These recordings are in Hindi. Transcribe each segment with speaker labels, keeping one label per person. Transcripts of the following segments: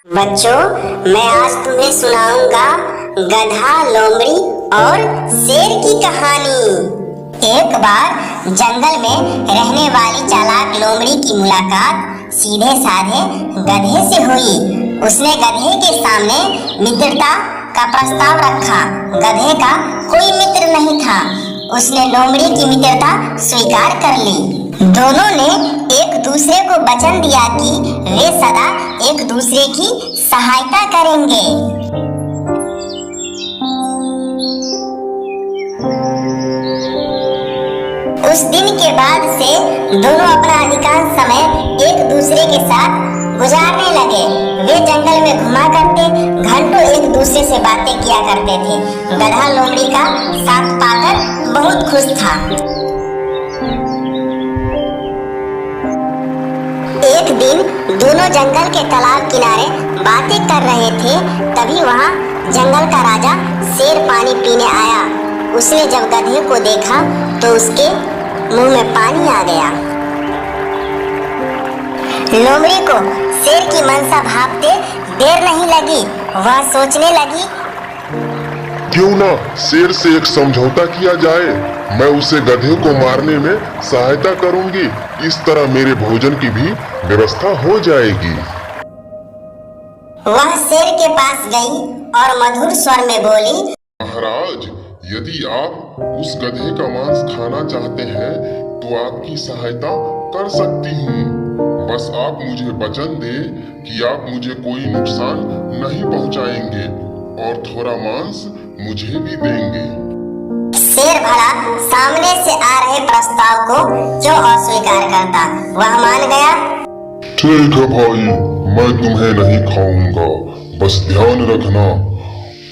Speaker 1: बच्चों, मैं आज तुम्हें सुनाऊंगा गधा, लोमड़ी और शेर की कहानी। एक बार जंगल में रहने वाली चालाक लोमड़ी की मुलाकात सीधे साधे गधे से हुई। उसने गधे के सामने मित्रता का प्रस्ताव रखा। गधे का कोई मित्र नहीं था। उसने लोमड़ी की मित्रता स्वीकार कर ली। दोनों ने एक दूसरे को वचन दिया कि वे सदा एक दूसरे की सहायता करेंगे। उस दिन के बाद से दोनों अपना अधिकांश समय एक दूसरे के साथ गुजारने लगे। वे जंगल में घुमा करते, घंटों एक दूसरे से बातें किया करते थे। गधा लोमड़ी का साथ पाकर बहुत खुश था। एक दिन दोनों जंगल के तालाब किनारे बातें कर रहे थे। तभी वहाँ जंगल का राजा शेर पानी पीने आया। उसने जब गधे को देखा तो उसके मुंह में पानी आ गया। लोमड़ी को शेर की मनसा भांपते देर नहीं लगी। वह सोचने लगी,
Speaker 2: क्यों ना शेर से एक समझौता किया जाए। मैं उसे गधे को मारने में सहायता करूंगी। इस तरह मेरे भोजन की भी व्यवस्था हो जाएगी।
Speaker 1: वह शेर के पास गई और मधुर स्वर में बोली,
Speaker 2: महाराज, यदि आप उस गधे का मांस खाना चाहते हैं तो आपकी सहायता कर सकती हूँ। बस आप मुझे वचन दें कि आप मुझे कोई नुकसान नहीं पहुँचाएंगे और थोड़ा मांस मुझे भी देंगे।
Speaker 1: शेर भला सामने से आ रहे प्रस्ताव को क्यों अस्वीकार करता। वह मान गया।
Speaker 2: ठीक है भाई, मैं तुम्हें नहीं खाऊंगा। बस ध्यान रखना,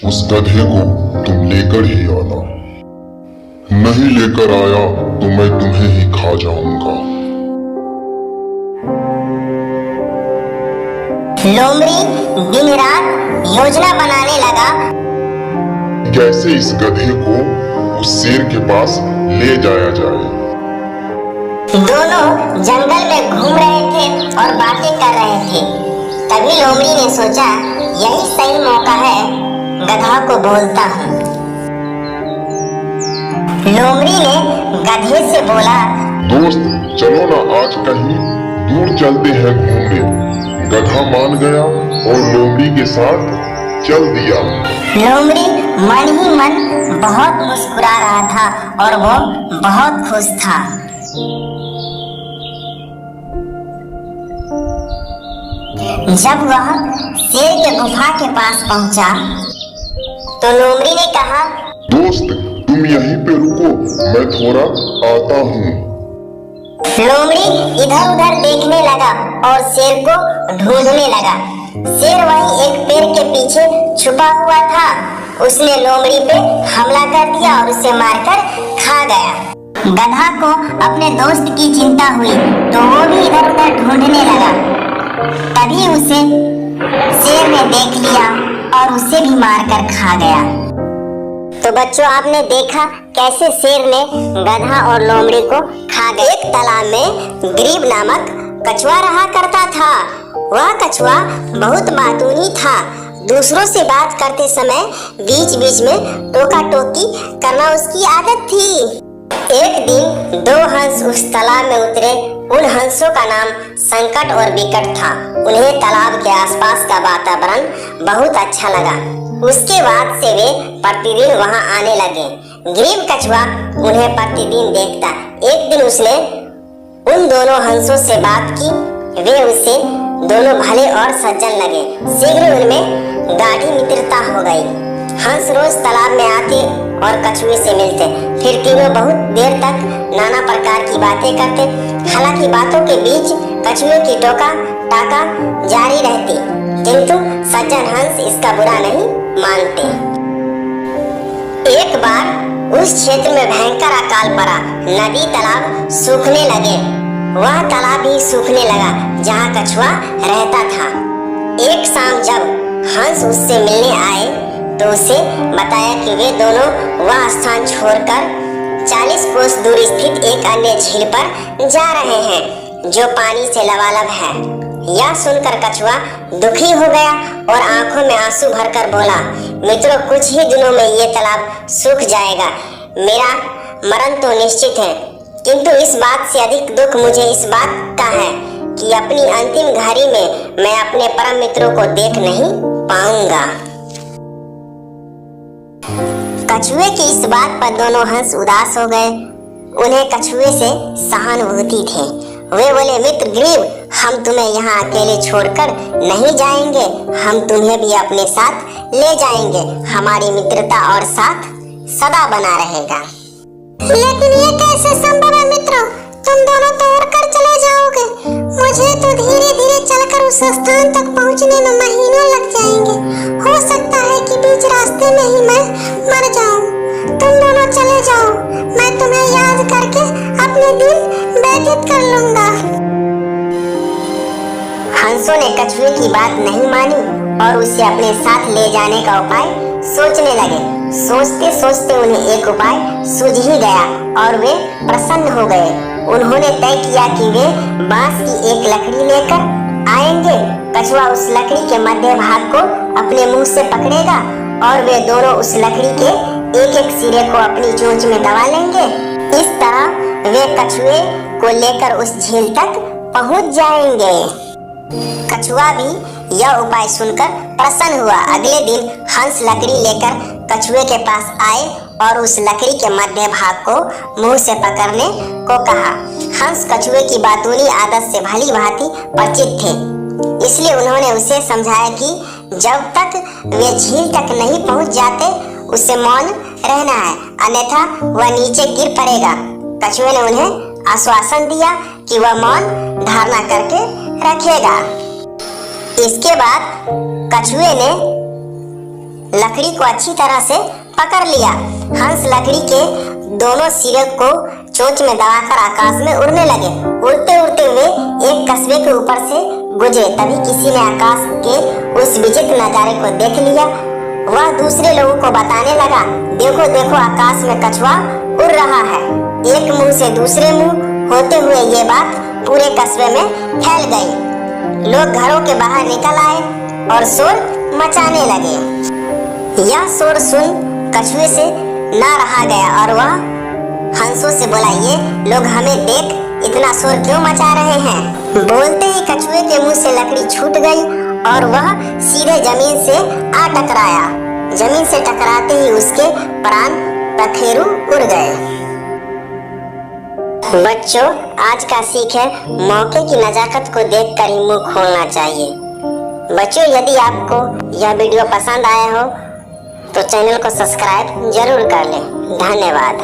Speaker 2: उस गधे को तुम लेकर ही आना। नहीं लेकर आया तो मैं तुम्हें ही खा जाऊंगा।
Speaker 1: लोमड़ी दिन रात योजना बनाने लगा।
Speaker 2: कैसे इस गधे को उस शेर के पास ले जाया जाए।
Speaker 1: दोनों जंगल में घूम रहे थे और बातें कर रहे थे। तभी लोमड़ी ने सोचा, यही सही मौका है, गधा को बोलता हूँ। लोमड़ी ने गधे से बोला,
Speaker 2: दोस्त, चलो ना आज कहीं दूर चलते हैं घूमने। गधा मान गया और लोमड़ी के साथ चल दिया।
Speaker 1: लोमड़ी मन ही मन बहुत मुस्कुरा रहा था और वो बहुत खुश था। जब वह शेर के गुफा के पास पहुंचा तो लोमड़ी ने कहा,
Speaker 2: दोस्त, तुम यहीं पे रुको, मैं थोड़ा आता हूँ।
Speaker 1: लोमड़ी इधर उधर देखने लगा और शेर को ढूंढने लगा। शेर वहीं एक पेड़ के पीछे छुपा हुआ था। उसने लोमड़ी पे हमला कर दिया और उसे मारकर खा गया। गधा को अपने दोस्त की चिंता हुई तो वो भी इधर उधर ढूंढने लगा। तभी उसे शेर ने देख लिया और उसे भी मारकर खा गया। तो बच्चों, आपने देखा कैसे शेर ने गधा और लोमड़ी को खा गया। एक तालाब में गरीब नामक कछुआ रहा करता था। वह कछुआ बहुत बातूनी था। दूसरों से बात करते समय बीच बीच में टोका टोकी करना उसकी आदत थी। एक दिन दो हंस उस तालाब में उतरे। उन हंसों का नाम संकट और विकट था। उन्हें तालाब के आसपास का वातावरण बहुत अच्छा लगा। उसके बाद से वे प्रतिदिन वहां आने लगे। गरीब कछुआ उन्हें प्रतिदिन देखता। एक दिन उसने उन दोनों हंसों से बात की। वे उससे दोनों भले और सज्जन लगे। शीघ्र उनमें गाढ़ी मित्रता हो गई। हंस रोज तालाब में आते और कछुए से मिलते। फिर तीनों बहुत देर तक नाना प्रकार की बातें करते। हालांकि बातों के बीच कछुए की टोका टाका जारी रहती, किंतु सज्जन हंस इसका बुरा नहीं मानते। एक बार उस क्षेत्र में भयंकर अकाल पड़ा। नदी तालाब सूखने लगे। वह तालाब भी सूखने लगा जहाँ कछुआ रहता था। एक शाम जब हंस उससे मिलने आए तो उसे बताया कि वे दोनों वह स्थान छोड़कर 40 कोस दूर स्थित एक अन्य झील पर जा रहे हैं जो पानी से लबालब है। यह सुनकर कछुआ दुखी हो गया और आंखों में आंसू भरकर बोला, मित्रों, कुछ ही दिनों में ये तालाब सूख जाएगा। मेरा मरण तो निश्चित है, किंतु इस बात से अधिक दुख मुझे इस बात का है कि अपनी अंतिम घड़ी में मैं अपने परम मित्रों को देख नहीं पाऊंगा। कछुए की इस बात पर दोनों हंस उदास हो गए। उन्हें कछुए से सहानुभूति थी। वे बोले, मित्र ग्रीव, हम तुम्हें यहाँ अकेले छोड़कर नहीं जाएंगे, हम तुम्हें भी अपने साथ ले जाएंगे। हमारी मित्रता और साथ सदा बना रहेगा।
Speaker 3: लेकिन ये कैसे संभव है मित्रों? तुम दोनों तो उड़कर चले जाओगे। मुझे तो धीरे धीरे चलकर उस स्थान तक पहुंचने में महीनों लग जाएंगे। हो सकता है कि बीच रास्ते में ही मैं मर जाऊं। तुम दोनों चले जाओ, मैं तुम्हें याद करके अपने दिन व्यतीत कर लूंगा।
Speaker 1: हंसों ने कछुए की बात नहीं मानी और उसे अपने साथ ले जाने का उपाय सोचने लगे। सोचते सोचते उन्हें एक उपाय सूझ ही गया और वे प्रसन्न हो गए। उन्होंने तय किया कि वे बांस की एक लकड़ी लेकर आएंगे। कछुआ उस लकड़ी के मध्य भाग को अपने मुंह से पकड़ेगा और वे दोनों उस लकड़ी के एक एक सिरे को अपनी चोंच में दबा लेंगे। इस तरह वे कछुए को लेकर उस झील तक पहुंच जाएंगे। कछुआ भी यह उपाय सुनकर प्रसन्न हुआ। अगले दिन हंस लकड़ी लेकर कछुए के पास आए और उस लकड़ी के मध्य भाग को मुंह से पकड़ने को कहा। हंस कछुए की बातूनी आदत से भली भांति परिचित थे, इसलिए उन्होंने उसे समझाया कि जब तक वे झील तक नहीं पहुंच जाते उसे मौन रहना है, अन्यथा वह नीचे गिर पड़ेगा। कछुए ने उन्हें आश्वासन दिया कि वह मौन धारणा करके रखेगा। इसके बाद कछुए ने लकड़ी को अच्छी तरह से पकड़ लिया। हंस लकड़ी के दोनों सिरे को चोंच में दबाकर आकाश में उड़ने लगे। उड़ते उड़ते वे एक कस्बे के ऊपर से गुजरे। तभी किसी ने आकाश के उस विचित्र नजारे को देख लिया। वह दूसरे लोगों को बताने लगा, देखो देखो, आकाश में कछुआ उड़ रहा है। एक मुंह से दूसरे मुंह होते हुए ये बात पूरे कस्बे में फैल गई। लोग घरों के बाहर निकल आए और शोर मचाने लगे। यह शोर सुन कछुए से ना रहा गया और वह हंसों से बोला, ये लोग हमें देख इतना शोर क्यों मचा रहे हैं? बोलते ही कछुए के मुंह से लकड़ी छूट गई और वह सीधे जमीन से आ टकराया। जमीन से टकराते ही उसके प्राण पखेरु उड़ गए। बच्चों, आज का सीख है, मौके की नजाकत को देखकर ही मुंह खोलना चाहिए। बच्चों, यदि आपको यह वीडियो पसंद आया हो तो चैनल को सब्सक्राइब जरूर कर लें। धन्यवाद।